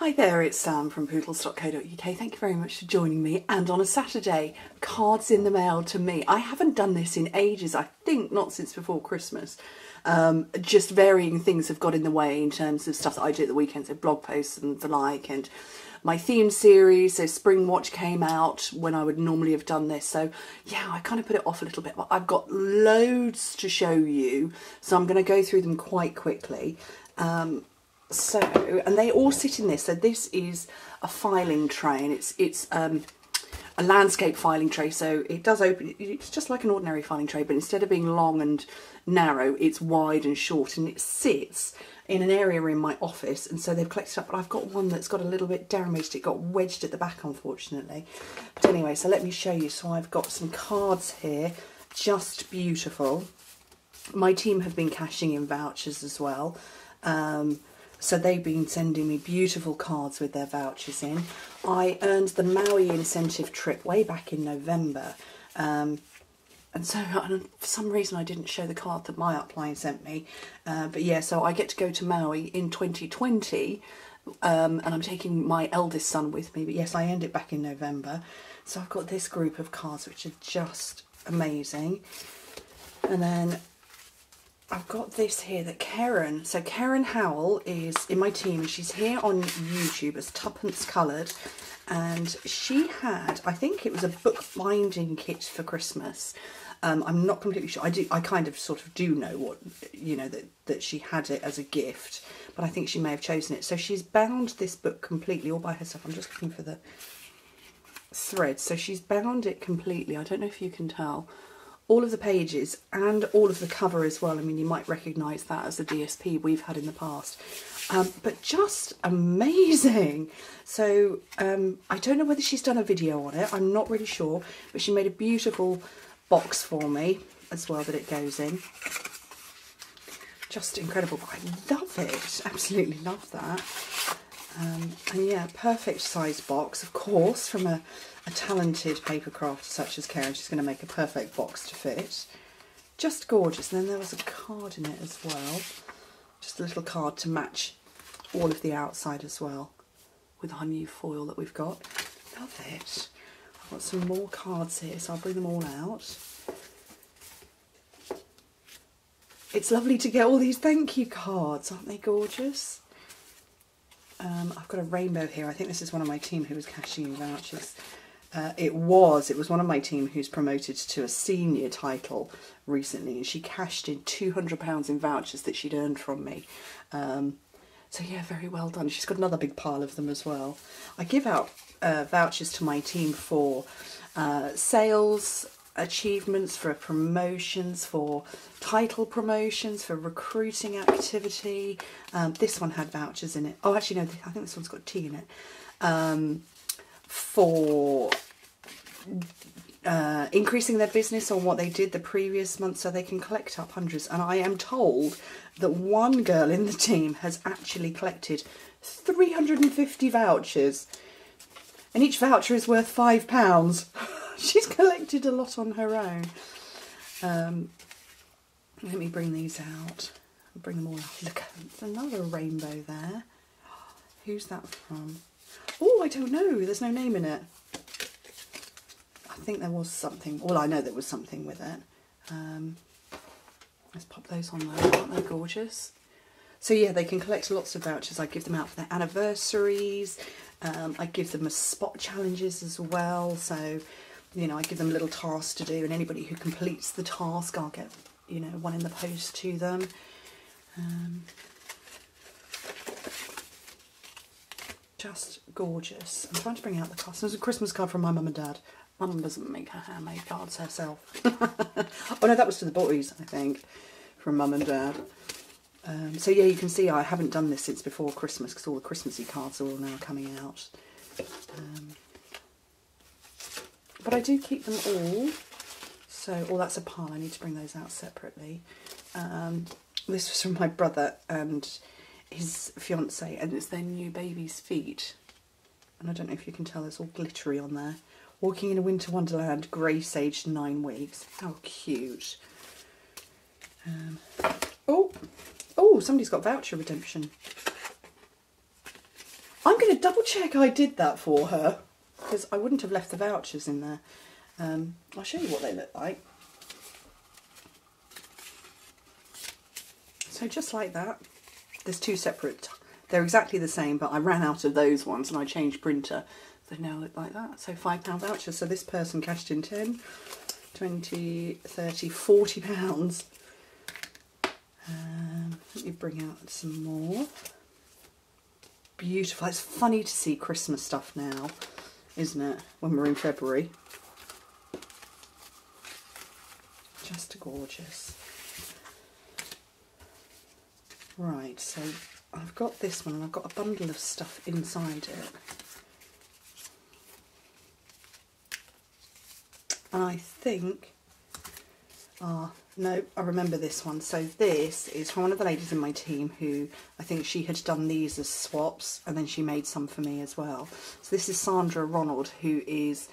Hi there, it's Sam from poodles.co.uk. Thank you very much for joining me. And on a Saturday, cards in the mail to me. I haven't done this in ages, I think not since before Christmas. Just varying things have got in the way in terms of stuff that I do at the weekends, so blog posts and the like, and my theme series. So Spring Watch came out when I would normally have done this. So yeah, I kind of put it off a little bit, but I've got loads to show you. So I'm going to go through them quite quickly. And they all sit in this. So this is a filing tray, and it's a landscape filing tray. So it does open. It's just like an ordinary filing tray, but instead of being long and narrow, it's wide and short, and it sits in an area in my office. And so they've collected up. But I've got one that's got a little bit damaged. It got wedged at the back, unfortunately. But anyway, so let me show you. So I've got some cards here, just beautiful. My team have been cashing in vouchers as well. So they've been sending me beautiful cards with their vouchers in. I earned the Maui incentive trip way back in November. And so for some reason I didn't show the card that my upline sent me. But yeah, so I get to go to Maui in 2020. And I'm taking my eldest son with me. But yes, I earned it back in November. So I've got this group of cards which are just amazing. And then I've got this here that Karen, so Karen Howell is in my team. She's here on YouTube as Tuppence Coloured, and she had, I think it was a book binding kit for Christmas. I'm not completely sure. I kind of sort of do know what, you know, that she had it as a gift, but I think she may have chosen it. So she's bound this book completely all by herself. I'm just looking for the thread. So she's bound it completely. I don't know if you can tell. All of the pages and all of the cover as well. I mean, you might recognise that as a DSP we've had in the past. But just amazing. So I don't know whether she's done a video on it. I'm not really sure. But she made a beautiful box for me as well that it goes in. Just incredible. I love it. Absolutely love that. And yeah, perfect size box, of course, from a talented paper crafter such as Karen. She's going to make a perfect box to fit. Just gorgeous. And then there was a card in it as well. Just a little card to match all of the outside as well with our new foil that we've got. Love it. I've got some more cards here, so I'll bring them all out. It's lovely to get all these thank you cards. Aren't they gorgeous? I've got a rainbow here. I think this is one of my team who was cashing in vouchers. It was one of my team who's promoted to a senior title recently, and she cashed in £200 in vouchers that she'd earned from me. So yeah, very well done. She's got another big pile of them as well. I give out vouchers to my team for sales achievements, for promotions, for title promotions, for recruiting activity. This one had vouchers in it. Oh, actually no, I think this one's got tea in it. For increasing their business on what they did the previous month so they can collect up hundreds. And I am told that one girl in the team has actually collected 350 vouchers. And each voucher is worth £5. She's collected a lot on her own. Let me bring these out. I'll bring them all out. Look, there's another rainbow there. Who's that from? Oh, I don't know. There's no name in it. I think there was something. Well, I know there was something with it. Let's pop those on there. Aren't they gorgeous? So yeah, they can collect lots of vouchers. I give them out for their anniversaries. I give them as spot challenges as well. So, you know, I give them little tasks to do, and anybody who completes the task, I'll get, you know, one in the post to them. Just gorgeous. I'm trying to bring out the cards. There's a Christmas card from my mum and dad. Mum doesn't make her handmade cards herself. Oh no, that was to the boys, I think, from mum and dad. So yeah, you can see I haven't done this since before Christmas because all the Christmassy cards are all now coming out. But I do keep them all. So, oh, that's a pile. I need to bring those out separately. This was from my brother and his fiancée, and it's their new baby's feet. And I don't know if you can tell, it's all glittery on there. Walking in a Winter Wonderland, Grace aged 9 weeks. How cute. Oh, somebody's got voucher redemption. I'm going need to double check I did that for her, because I wouldn't have left the vouchers in there. I'll show you what they look like. So just like that, there's two separate, they're exactly the same, but I ran out of those ones and I changed printer. They now look like that. So £5 vouchers. So this person cashed in 10, 20, 30, £40. Let me bring out some more. Beautiful. It's funny to see Christmas stuff now, isn't it, when we're in February. Just gorgeous. Right, so I've got this one and I've got a bundle of stuff inside it. And I think, no, I remember this one. So this is from one of the ladies in my team who, I think she had done these as swaps and then she made some for me as well. So this is Sandra Ronald, who is,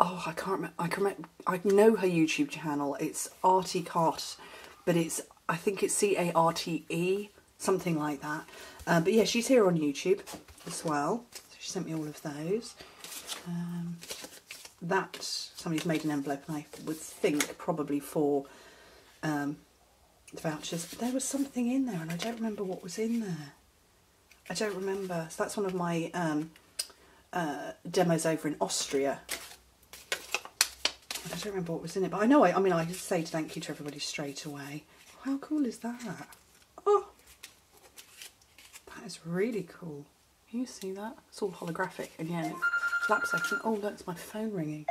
oh, I can't remember, I know her YouTube channel. It's Artie Cart, but it's, I think it's C-A-R-T-E, something like that. But yeah, she's here on YouTube as well. So she sent me all of those. That, somebody's made an envelope, and I would think probably for the vouchers. There was something in there and I don't remember what was in there. I don't remember. So that's one of my demos over in Austria. I don't remember what was in it, but I know, I mean, I say thank you to everybody straight away. How cool is that? Oh, that is really cool. Can you see that? It's all holographic, and yeah, it flaps open. Oh, look, it's my phone ringing.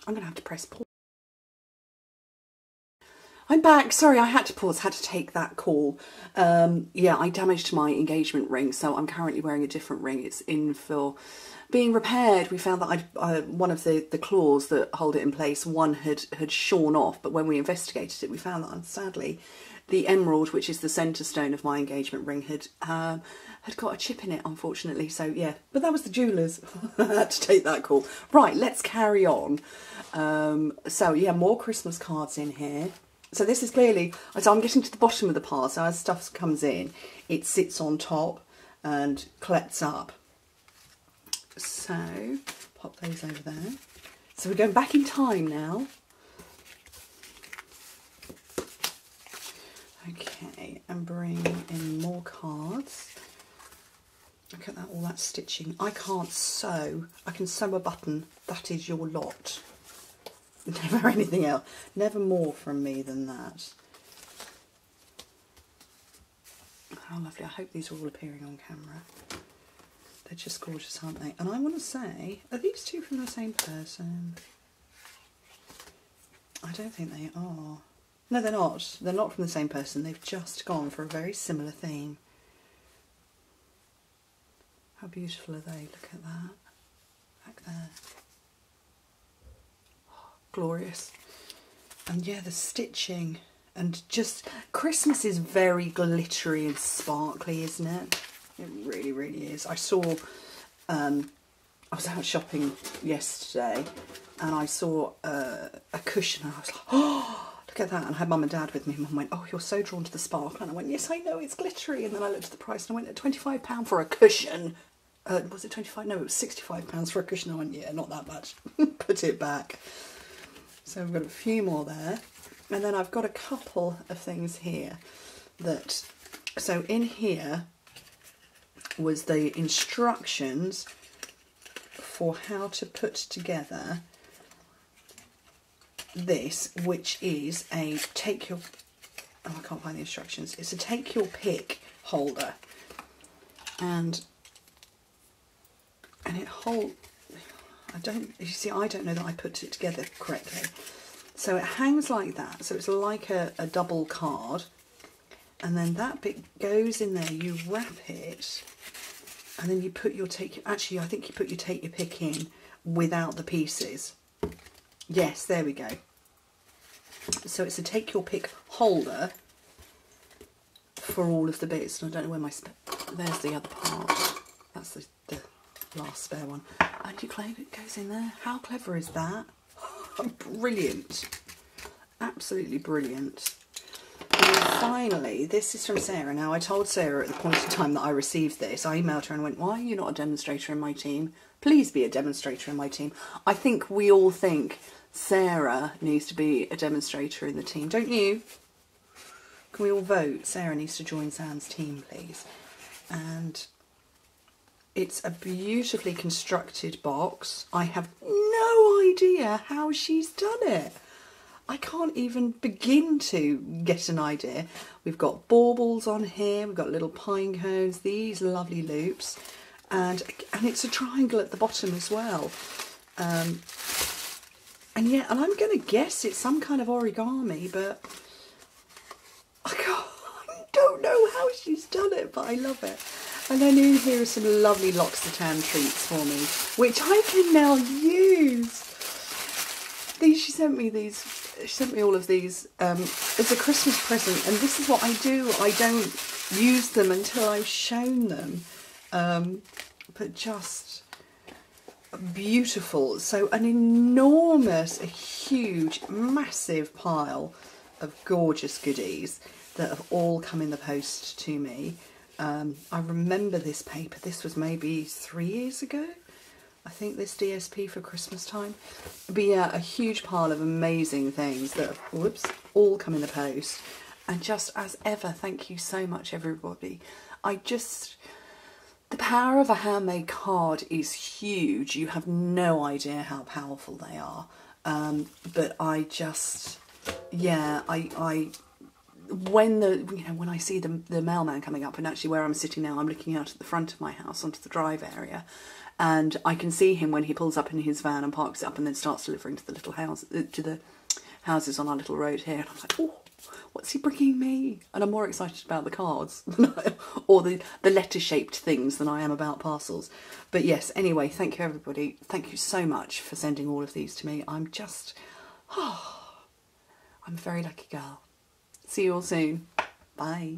I'm going to have to press pause. I'm back. Sorry, I had to pause, had to take that call. Yeah, I damaged my engagement ring, so I'm currently wearing a different ring. It's in for being repaired. We found that one of the claws that hold it in place, one had shorn off, but when we investigated it, we found that, sadly, the emerald, which is the centre stone of my engagement ring, had got a chip in it, unfortunately. So yeah, but that was the jewellers. I had to take that call. Right, let's carry on. So yeah, more Christmas cards in here. So this is clearly, so I'm getting to the bottom of the pile, so as stuff comes in, it sits on top and collects up. So, pop those over there. So we're going back in time now. Okay, and bring in more cards. Look at that, all that stitching. I can't sew. I can sew a button. That is your lot. Never anything else. Never more from me than that. How lovely. I hope these are all appearing on camera. They're just gorgeous, aren't they? And I want to say, are these two from the same person? I don't think they are. No, they're not. They're not from the same person. They've just gone for a very similar theme. How beautiful are they? Look at that. Back there. Glorious. And yeah, the stitching, and just Christmas is very glittery and sparkly, isn't it? It really, really is. I saw, I was out shopping yesterday and I saw a cushion and I was like, oh, look at that. And I had mum and dad with me. Mum went, oh, you're so drawn to the sparkle. And I went, yes, I know, it's glittery. And then I looked at the price and I went, at £25 for a cushion. Was it 25? No, it was £65 for a cushion. I went, yeah, not that much. Put it back. So we've got a few more there. And then I've got a couple of things here that, so in here was the instructions for how to put together this, which is a take your, oh, I can't find the instructions. It's a take your pick holder. And it holds, you see, I don't know that I put it together correctly. So it hangs like that. So it's like a double card. And then that bit goes in there, you wrap it, and then you put your actually I think you put your take your pick in without the pieces. Yes, there we go. So it's a take your pick holder for all of the bits. And I don't know where my, there's the other part. That's the last spare one. And you claim it goes in there. How clever is that? Brilliant. Absolutely brilliant. And finally, this is from Sarah. Now, I told Sarah at the point in time that I received this, I emailed her and went, why are you not a demonstrator in my team? Please be a demonstrator in my team. I think we all think Sarah needs to be a demonstrator in the team, don't you? Can we all vote? Sarah needs to join Sam's team, please. And it's a beautifully constructed box. I have no idea how she's done it. I can't even begin to get an idea. We've got baubles on here, we've got little pine cones, these lovely loops, and it's a triangle at the bottom as well. And I'm going to guess it's some kind of origami, but I don't know how she's done it, but I love it. And then in here are some lovely L'Occitane treats for me, which I can now use. She sent me all of these as a Christmas present, and this is what I do. I don't use them until I've shown them, but just beautiful. So an enormous, a huge, massive pile of gorgeous goodies that have all come in the post to me. I remember this paper. This was maybe 3 years ago. I think this DSP for Christmas time. But yeah, a huge pile of amazing things that have, whoops, all come in the post. And just as ever, thank you so much, everybody. The power of a handmade card is huge. You have no idea how powerful they are. But when I see the mailman coming up, and actually where I'm sitting now, I'm looking out at the front of my house onto the drive area, and I can see him when he pulls up in his van and parks it up and then starts delivering to the little house, to the houses on our little road here. And I'm like, oh, what's he bringing me? And I'm more excited about the cards or the letter-shaped things than I am about parcels. But yes, anyway, thank you everybody. Thank you so much for sending all of these to me. I'm a very lucky girl. See you all soon. Bye.